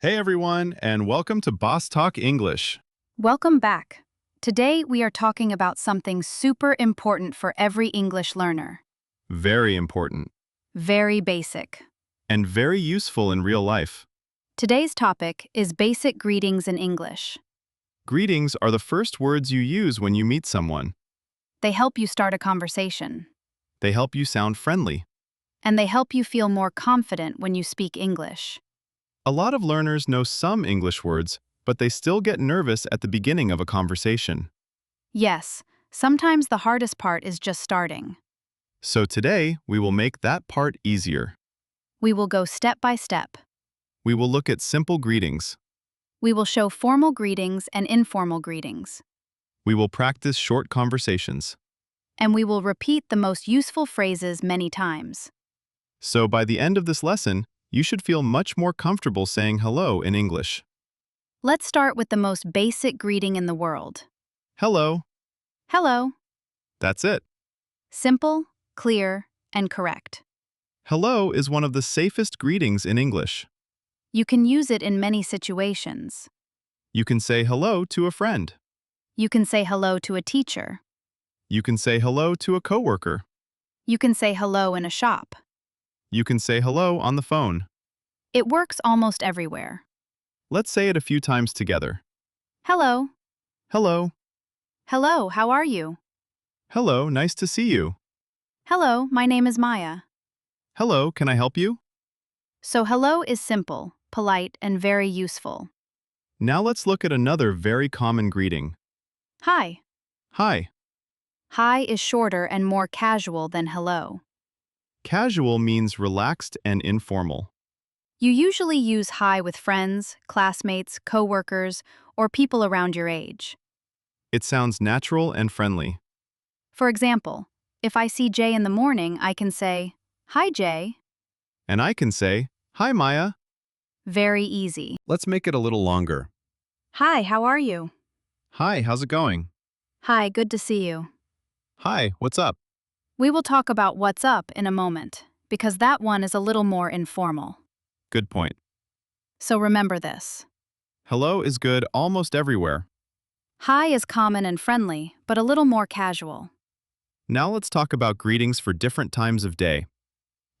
Hey everyone, and welcome to Boss Talk English. Welcome back. Today we are talking about something super important for every English learner. Very important Very basic. and very useful in real life. Today's topic is basic greetings in English. Greetings are the first words you use when you meet someone. They help you start a conversation, They help you sound friendly. and they help you feel more confident when you speak English. A lot of learners know some English words, but they still get nervous at the beginning of a conversation. Yes, sometimes the hardest part is just starting. So today, we will make that part easier. We will go step by step. We will look at simple greetings. We will show formal greetings and informal greetings. We will practice short conversations. And we will repeat the most useful phrases many times. So by the end of this lesson, you should feel much more comfortable saying hello in English. Let's start with the most basic greeting in the world. Hello. Hello. That's it. Simple, clear, and correct. Hello is one of the safest greetings in English. You can use it in many situations. You can say hello to a friend. You can say hello to a teacher. You can say hello to a coworker. You can say hello in a shop. You can say hello on the phone. It works almost everywhere. Let's say it a few times together. Hello. Hello. Hello, how are you? Hello, nice to see you. Hello, my name is Maya. Hello, can I help you? So hello is simple, polite, and very useful. Now let's look at another very common greeting. Hi. Hi. Hi is shorter and more casual than hello. Casual means relaxed and informal. You usually use hi with friends, classmates, coworkers, or people around your age. It sounds natural and friendly. For example, if I see Jay in the morning, I can say, Hi, Jay. And I can say, Hi, Maya. Very easy. Let's make it a little longer. Hi, how are you? Hi, how's it going? Hi, good to see you. Hi, what's up? We will talk about what's up in a moment, because that one is a little more informal. Good point. So remember this. Hello is good almost everywhere. Hi is common and friendly, but a little more casual. Now let's talk about greetings for different times of day.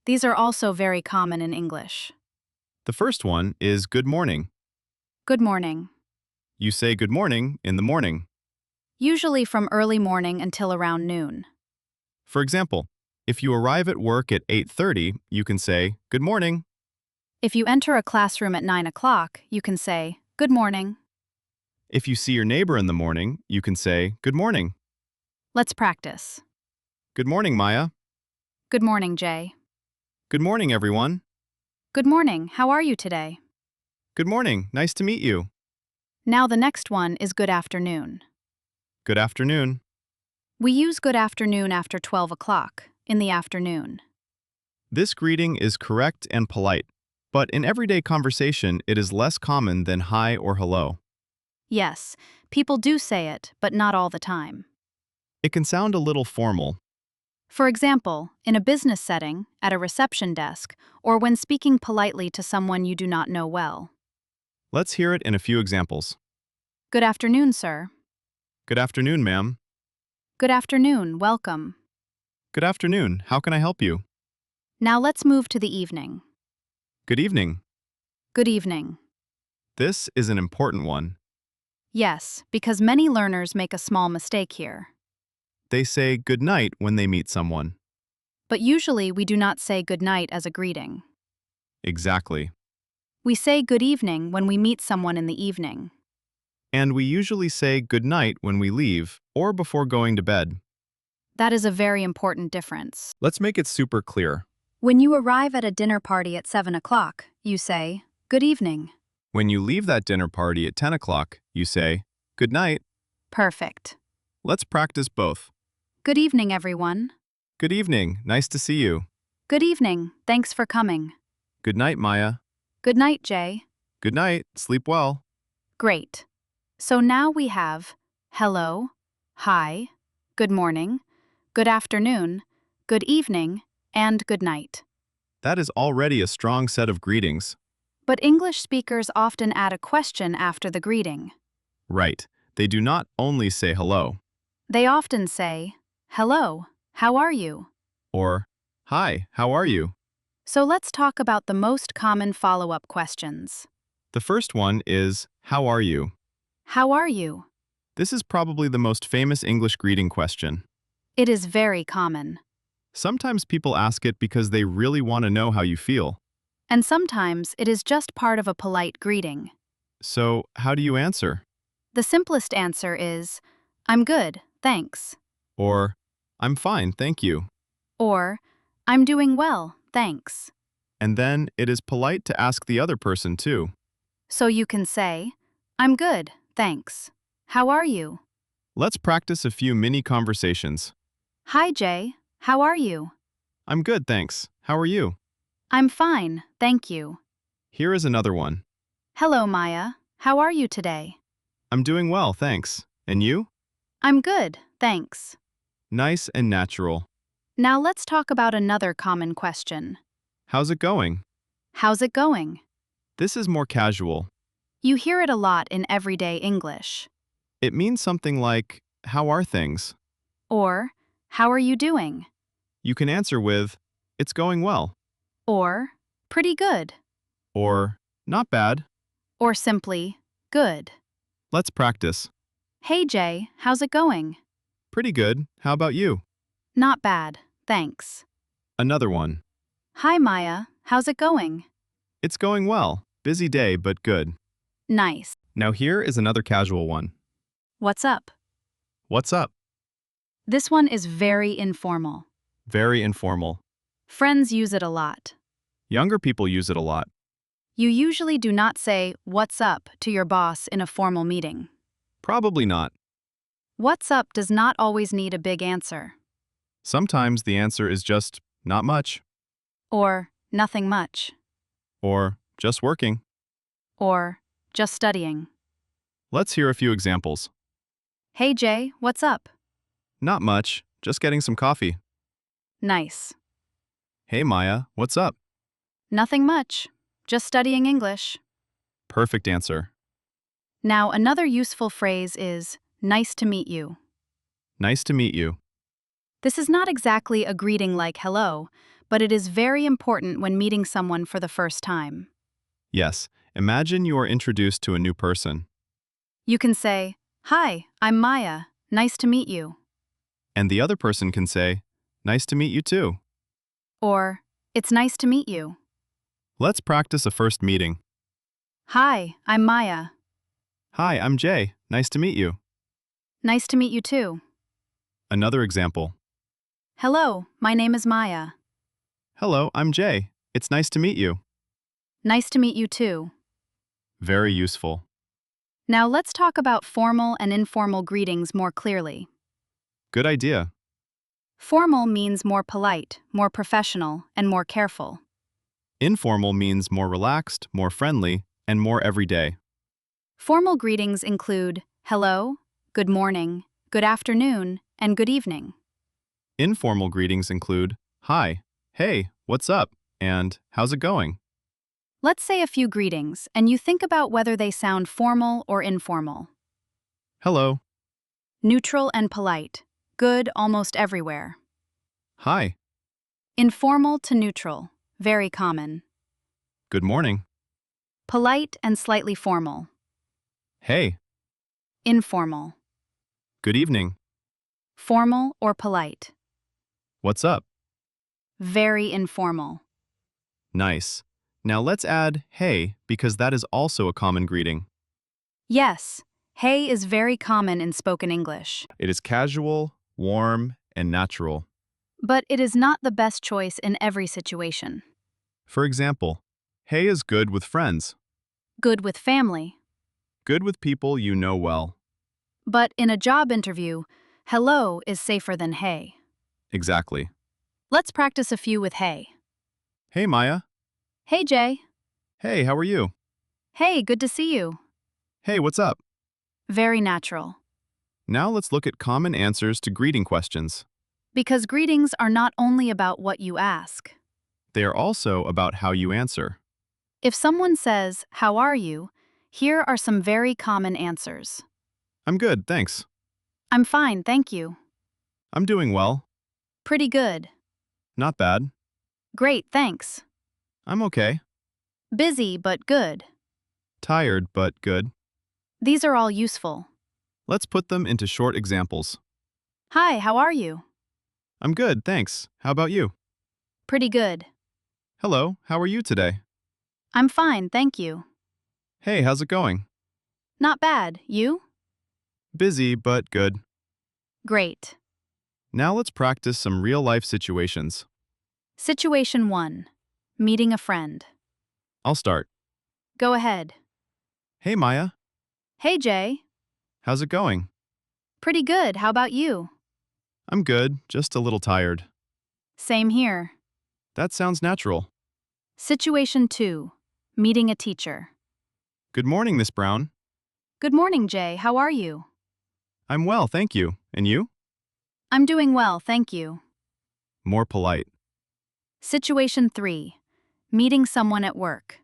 These are also very common in English. The first one is good morning. Good morning. You say good morning in the morning. Usually from early morning until around noon. For example, if you arrive at work at 8:30, you can say good morning. If you enter a classroom at 9 o'clock, you can say, Good morning. If you see your neighbor in the morning, you can say good morning. Let's practice. Good morning, Maya. Good morning, Jay. Good morning, everyone. Good morning, how are you today? Good morning, nice to meet you. Now the next one is good afternoon. Good afternoon. We use good afternoon after 12 o'clock, in the afternoon. This greeting is correct and polite, but in everyday conversation, it is less common than hi or hello. Yes, people do say it, but not all the time. It can sound a little formal. For example, in a business setting, at a reception desk, or when speaking politely to someone you do not know well. Let's hear it in a few examples. Good afternoon, sir. Good afternoon, ma'am. Good afternoon, welcome. Good afternoon, how can I help you? Now let's move to the evening. Good evening. Good evening. This is an important one. Yes, because many learners make a small mistake here. They say good night when they meet someone. But usually we do not say good night as a greeting. Exactly. We say good evening when we meet someone in the evening. And we usually say good night when we leave or before going to bed. That is a very important difference. Let's make it super clear. When you arrive at a dinner party at 7 o'clock, you say, Good evening. When you leave that dinner party at 10 o'clock, you say, good night. Perfect. Let's practice both. Good evening, everyone. Good evening, nice to see you. Good evening, thanks for coming. Good night, Maya. Good night, Jay. Good night, sleep well. Great. So now we have hello, hi, good morning, good afternoon, good evening, and good night. That is already a strong set of greetings. But English speakers often add a question after the greeting. Right. They do not only say hello, They often say, "Hello, how are you?" or hi, how are you? So let's talk about the most common follow-up questions. The first one is, how are you? How are you? This is probably the most famous English greeting question. It is very common. Sometimes people ask it because they really want to know how you feel. And sometimes it is just part of a polite greeting. So, how do you answer? The simplest answer is, "I'm good, thanks." Or, I'm fine, thank you. Or, "I'm doing well, thanks." And then it is polite to ask the other person too. So you can say, "I'm good, thanks. How are you?" Let's practice a few mini conversations. "Hi Jay, how are you?" I'm good, thanks. How are you? "I'm fine, thank you." Here is another one. "Hello Maya, how are you today?" I'm doing well, thanks. And you? "I'm good, thanks." Nice and natural. Now let's talk about another common question. How's it going? How's it going? This is more casual. You hear it a lot in everyday English. It means something like, how are things? Or, "How are you doing?" You can answer with, it's going well. Or, "Pretty good." Or, not bad. Or simply, "Good." Let's practice. "Hey Jay, how's it going?" Pretty good. How about you? "Not bad, thanks." Another one. "Hi Maya, how's it going?" It's going well. Busy day, but good. Nice. Now here is another casual one. What's up? What's up? This one is very informal. Very informal. Friends use it a lot. Younger people use it a lot. You usually do not say, "What's up?" to your boss in a formal meeting. Probably not. "What's up?" does not always need a big answer. Sometimes the answer is just, not much. Or, "Nothing much." Or, just working. Or, "Just studying." Let's hear a few examples. "Hey Jay, what's up?" Not much. Just getting some coffee. Nice. Hey Maya, what's up? "Nothing much. Just studying English." Perfect answer. Now, another useful phrase is, "Nice to meet you." Nice to meet you. This is not exactly a greeting like hello, but it is very important when meeting someone for the first time. Yes, imagine you are introduced to a new person. You can say, "Hi, I'm Maya. Nice to meet you." And the other person can say, nice to meet you too. Or, "It's nice to meet you." Let's practice a first meeting. "Hi, I'm Maya. Hi, I'm Jay. Nice to meet you. Nice to meet you too." Another example. "Hello, my name is Maya. Hello, I'm Jay. It's nice to meet you. Nice to meet you too." Very useful. Now let's talk about formal and informal greetings more clearly. Good idea. Formal means more polite, more professional, and more careful. Informal means more relaxed, more friendly, and more everyday. Formal greetings include hello, good morning, good afternoon, and good evening. Informal greetings include, hi, hey, what's up, and how's it going? Let's say a few greetings, and you think about whether they sound formal or informal. Hello. Neutral and polite. Good almost everywhere. Hi. Informal to neutral. Very common. Good morning. Polite and slightly formal. Hey. Informal. Good evening. Formal or polite. What's up? Very informal. Nice. Now let's add hey because that is also a common greeting. Yes, hey is very common in spoken English. It is casual, warm, and natural. But it is not the best choice in every situation. For example, hey is good with friends, Good with family. good with people you know well. But in a job interview, hello is safer than hey. Exactly. Let's practice a few with hey. Hey Maya. Hey Jay. Hey, how are you? Hey, good to see you. Hey, what's up? Very natural. Now let's look at common answers to greeting questions. Because greetings are not only about what you ask. They are also about how you answer. If someone says, "How are you?" here are some very common answers. I'm good, thanks. I'm fine, thank you. I'm doing well. Pretty good. Not bad. Great, thanks. I'm okay. Busy but good. Tired, but good. These are all useful. Let's put them into short examples. Hi, how are you? I'm good, thanks. How about you? Pretty good. Hello, how are you today? I'm fine, thank you. Hey, how's it going? Not bad, you? Busy, but good. Great. Now let's practice some real-life situations. Situation 1. Meeting a friend. I'll start. Go ahead. Hey, Maya. Hey, Jay. How's it going? Pretty good, how about you? I'm good, just a little tired. Same here. That sounds natural. Situation 2. Meeting a teacher. Good morning, Miss Brown. Good morning, Jay, how are you? I'm well, thank you. And you? I'm doing well, thank you. More polite. Situation 3. Meeting someone at work.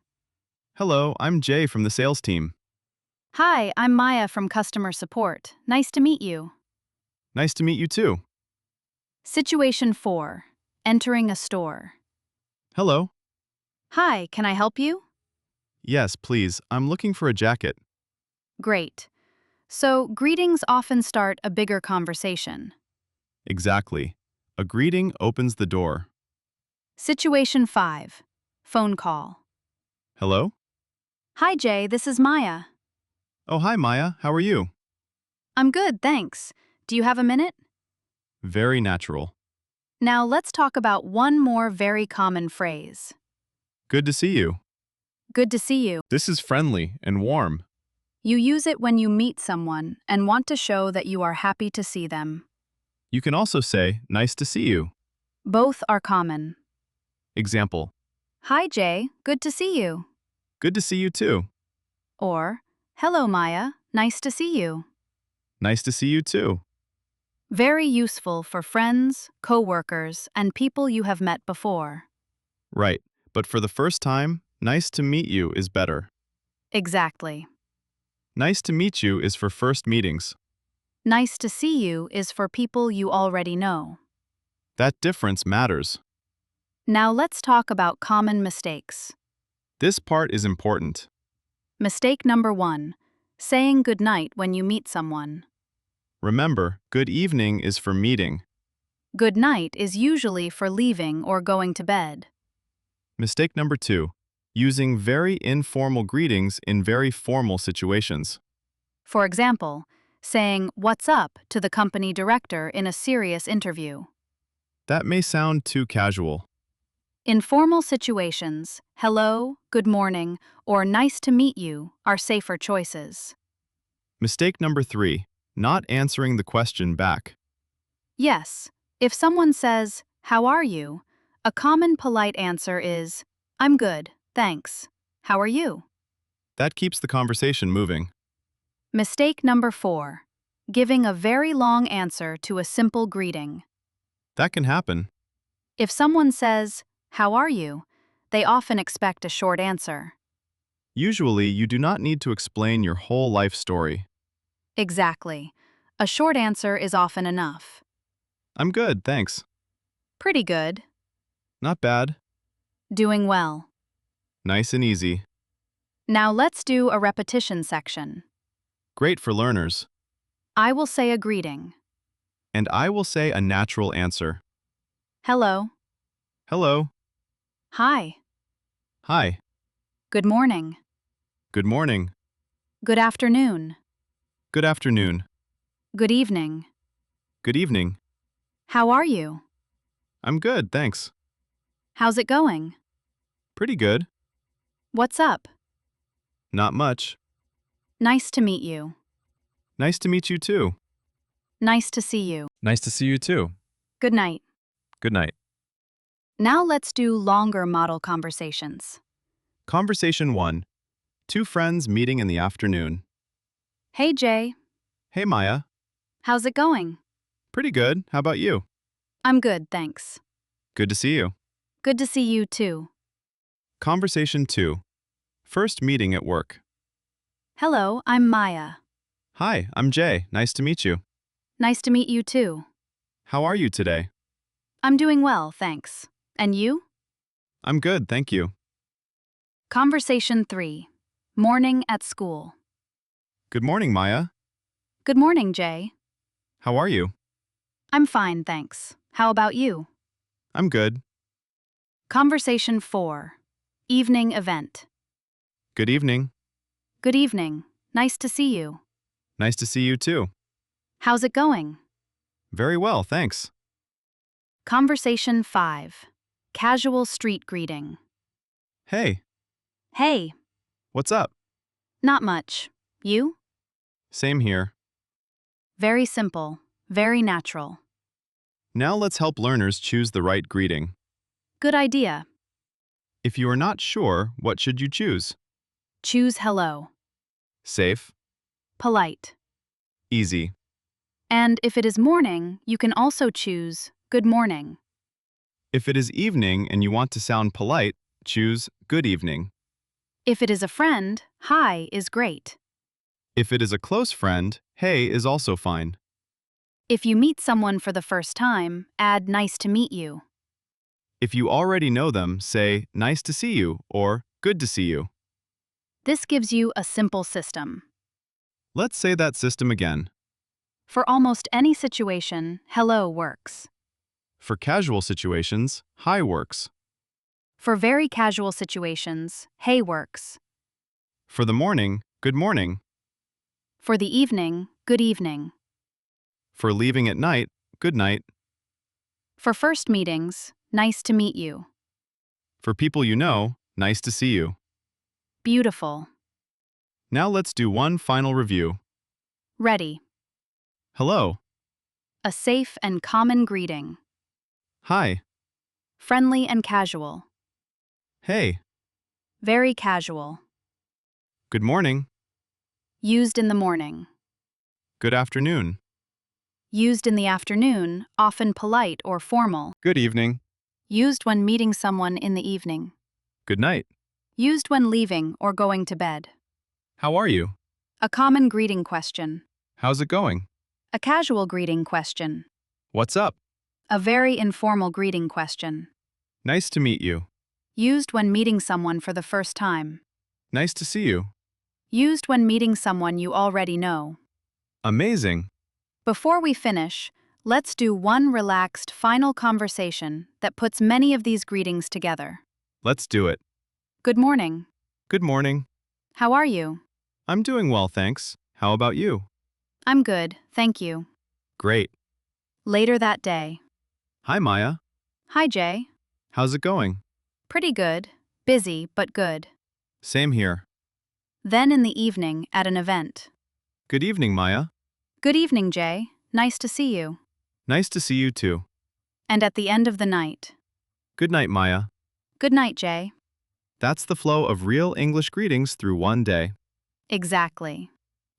Hello, I'm Jay from the sales team. Hi, I'm Maya from customer support. Nice to meet you. Nice to meet you too. Situation 4. Entering a store. Hello. Hi, can I help you? Yes, please. I'm looking for a jacket. Great. So, greetings often start a bigger conversation. Exactly. A greeting opens the door. Situation 5. Phone call. Hello? Hi, Jay, this is Maya. Oh, hi, Maya. How are you? I'm good, thanks. Do you have a minute? Very natural. Now, let's talk about one more very common phrase. Good to see you. Good to see you. This is friendly and warm. You use it when you meet someone and want to show that you are happy to see them. You can also say, nice to see you. Both are common. Example. Hi, Jay, good to see you. Good to see you too. Or, hello, Maya, nice to see you. Nice to see you too. Very useful for friends, coworkers, and people you have met before. Right. But for the first time, nice to meet you is better. Exactly. Nice to meet you is for first meetings. Nice to see you is for people you already know. That difference matters. Now let's talk about common mistakes. This part is important. Mistake number 1. Saying goodnight when you meet someone. Remember, good evening is for meeting. Good night is usually for leaving or going to bed. Mistake number 2. Using very informal greetings in very formal situations. For example, saying "What's up" to the company director in a serious interview. That may sound too casual. In formal situations, hello, good morning, or nice to meet you are safer choices. Mistake number 3. Not answering the question back. Yes, if someone says, "How are you?" a common polite answer is, "I'm good, thanks. How are you?" That keeps the conversation moving. Mistake number 4. Giving a very long answer to a simple greeting. That can happen. If someone says, "How are you?" they often expect a short answer. Usually, you do not need to explain your whole life story. Exactly. A short answer is often enough. I'm good, thanks. Pretty good. Not bad. Doing well. Nice and easy. Now let's do a repetition section. Great for learners. I will say a greeting. And I will say a natural answer. Hello. Hello. Hi. Hi. Good morning. Good morning. Good afternoon. Good afternoon. Good evening. Good evening. How are you? I'm good, thanks. How's it going? Pretty good. What's up? Not much. Nice to meet you. Nice to meet you too. Nice to see you. Nice to see you too. Good night. Good night. Now let's do longer model conversations. Conversation 1. Two friends meeting in the afternoon. Hey, Jay. Hey, Maya. How's it going? Pretty good. How about you? I'm good, thanks. Good to see you. Good to see you too. Conversation 2. First meeting at work. Hello, I'm Maya. Hi, I'm Jay. Nice to meet you. Nice to meet you too. How are you today? I'm doing well, thanks. And you? I'm good, thank you. Conversation 3. Morning at school. Good morning, Maya. Good morning, Jay. How are you? I'm fine, thanks. How about you? I'm good. Conversation 4. Evening event. Good evening. Good evening. Nice to see you. Nice to see you too. How's it going? Very well, thanks. Conversation 5. Casual street greeting. Hey, Hey, what's up? not much. You? Same here. Very simple. Very natural. Now let's help learners choose the right greeting. Good idea. If you are not sure, what should you choose? Choose hello. Safe, Polite. easy. And if it is morning, you can also choose good morning. If it is evening and you want to sound polite, choose good evening. If it is a friend, hi is great. If it is a close friend, hey is also fine. If you meet someone for the first time, add nice to meet you. If you already know them, say nice to see you or good to see you. This gives you a simple system. Let's say that system again. For almost any situation, hello works. For casual situations, hi works. For very casual situations, hey works. For the morning, good morning. For the evening, good evening. For leaving at night, good night. For first meetings, nice to meet you. For people you know, nice to see you. Beautiful. Now let's do one final review. Ready. Hello. A safe and common greeting. Hi. Friendly and casual. Hey. Very casual. Good morning. Used in the morning. Good afternoon. Used in the afternoon, often polite or formal. Good evening. Used when meeting someone in the evening. Good night. Used when leaving or going to bed. How are you? A common greeting question. How's it going? A casual greeting question. What's up? A very informal greeting question. Nice to meet you. Used when meeting someone for the first time. Nice to see you. Used when meeting someone you already know. Amazing. Before we finish, let's do one relaxed final conversation that puts many of these greetings together. Let's do it. Good morning. Good morning. How are you? I'm doing well, thanks. How about you? I'm good, thank you. Great. Later that day. Hi, Maya. Hi, Jay. How's it going? Pretty good. Busy, but good. Same here. Then in the evening at an event. Good evening, Maya. Good evening, Jay. Nice to see you. Nice to see you too. And at the end of the night. Good night, Maya. Good night, Jay. That's the flow of real English greetings through one day. Exactly.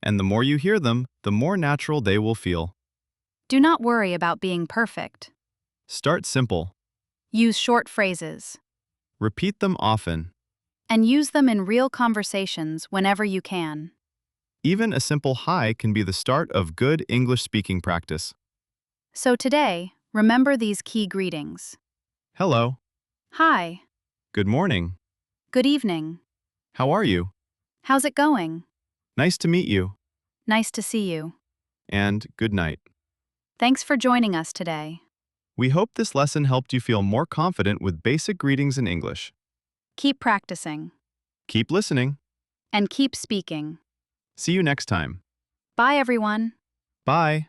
And the more you hear them, the more natural they will feel. Do not worry about being perfect. Start simple. Use short phrases. Repeat them often. And use them in real conversations whenever you can. Even a simple hi can be the start of good English speaking practice. So today, remember these key greetings. Hello. Hi. Good morning. Good evening. How are you? How's it going? Nice to meet you. Nice to see you. And good night. Thanks for joining us today. We hope this lesson helped you feel more confident with basic greetings in English. Keep practicing. Keep listening. And keep speaking. See you next time. Bye, everyone. Bye.